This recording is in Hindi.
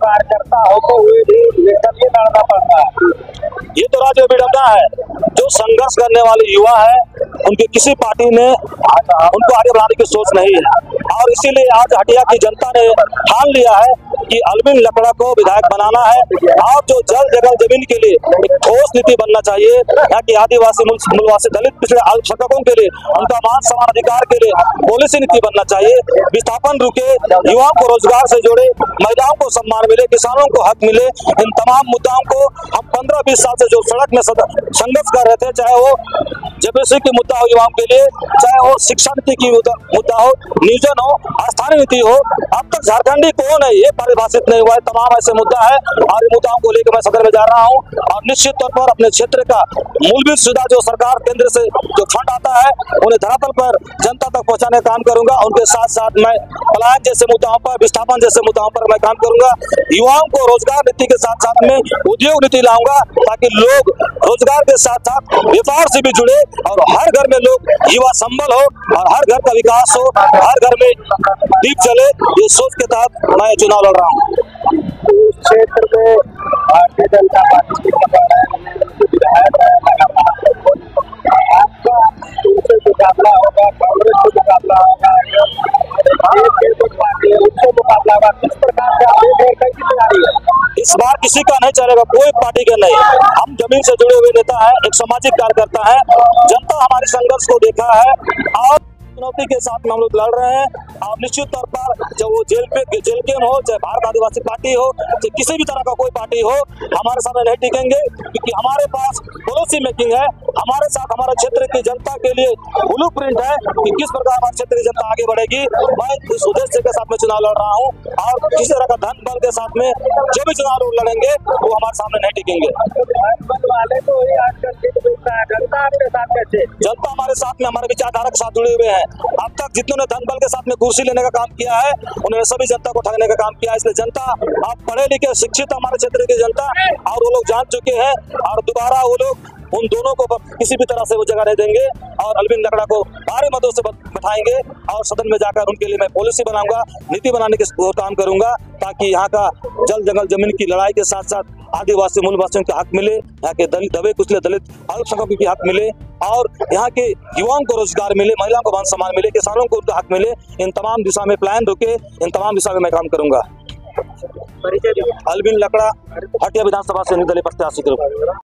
कार्यकर्ता होते हुए भी लेकर के लड़ना पड़ता है। ये तो राज्य विडम्बना है। जो संघर्ष करने वाले युवा है उनकी किसी पार्टी ने उनको आगे बढ़ाने की सोच नहीं है, और इसीलिए आज हटिया की जनता ने ठान लिया है कि अलविन लकड़ा को विधायक बनाना है। और जो जल जगह जमीन के लिए एक ठोस नीति बनना चाहिए, यहाँ की आदिवासी मूलवासी दलित पिछड़े अल्पसंख्यकों के लिए उनका मान समान अधिकार के लिए पॉलिसी नीति बनना चाहिए। विस्थापन रुके, युवाओं को रोजगार से जोड़े, महिलाओं को सम्मान मिले, किसानों को हक मिले। इन तमाम मुद्दाओं को हम 15-20 साल से जो सड़क में संघर्ष कर रहे थे, चाहे वो जेपीसी की मुद्दा हो युवाओं के लिए, चाहे वो शिक्षा नीति की मुद्दा हो, नियोजन हो, स्थानीय नीति हो, अब तक झारखंडी कौन है ये परिभाषित नहीं हुआ है। तमाम ऐसे मुद्दा है और मुद्दाओं को लेकर मैं सदन में जा रहा हूँ और निश्चित तौर पर अपने क्षेत्र का मूलभूत सुविधा जो सरकार केंद्र से जो फंड आता है उन्हें धरातल पर जनता तक पहुँचाने का काम करूंगा। उनके साथ साथ मैं पलायन जैसे मुद्दाओं पर, विस्थापन जैसे मुद्दाओं पर मैं काम करूंगा। युवाओं को रोजगार नीति के साथ साथ में उद्योग नीति लाऊंगा ताकि लोग रोजगार के साथ साथ व्यापार से भी जुड़े और हर घर में लोग युवा संबल हो और हर घर का विकास हो, हर घर में दीप जले। ये सोच के तहत मैं चुनाव लड़ रहा हूँ। इस क्षेत्र में भारतीय जनता पार्टी की विधायक आपका उनसे मुकाबला होगा, कांग्रेस से मुकाबला होगा, पार्टी उनसे मुकाबला होगा। किस प्रकार से आप कैसी तैयारी है? इस बार किसी का नहीं चलेगा, कोई पार्टी का नहीं। हम जमीन से जुड़े हुए नेता है, एक सामाजिक कार्यकर्ता है। जनता हमारे संघर्ष को देखा है और चुनौती के साथ में हम लोग लड़ रहे हैं। और निश्चित तौर पर जब वो जेल केम हो, चाहे भारत आदिवासी पार्टी हो, चाहे किसी भी तरह का कोई पार्टी हो, हमारे सामने नहीं टिकेंगे, क्योंकि हमारे पास पॉलिसी मेकिंग है। हमारे साथ हमारे क्षेत्र की जनता के लिए ब्लूप्रिंट है कि किस प्रकार हमारे क्षेत्र की जनता आगे बढ़ेगी। मैं इस उद्देश्य के साथ में चुनाव लड़ रहा हूँ और किसी तरह का धन बल के साथ में जो भी चुनाव लोग लड़ेंगे वो हमारे सामने नहीं टिकेंगे। जनता हमारे साथ में, हमारे विचारधारा के साथ जुड़े हुए हैं। अब तक जितनों ने धन बल के साथ में कुर्सी लेने का काम किया है उन्होंने सभी जनता को ठगने का काम किया है। इसलिए जनता अब पढ़े लिखे शिक्षित हमारे क्षेत्र की जनता और वो लोग जान चुके हैं और दोबारा वो लोग उन दोनों को किसी भी तरह से वो जगह नहीं देंगे और अलविन लकड़ा को भारी मतों से बैठाएंगे और सदन में जाकर उनके लिए मैं पॉलिसी बनाऊंगा, नीति बनाने के काम करूंगा ताकि यहाँ का जल जंगल जमीन की लड़ाई के साथ साथ आदिवासी मूलवासियों के हक मिले, यहाँ के दबे कुचले दलित अल्पसंख्यकों के हक मिले और यहाँ के युवाओं को रोजगार मिले, महिलाओं को मान सम्मान मिले, किसानों को उनका हक मिले। इन तमाम दिशा में प्लान रुके, इन तमाम दिशा में मैं काम करूंगा। अलविन लकड़ा, हटिया विधानसभा से निर्दलीय प्रत्याशी के रूप में।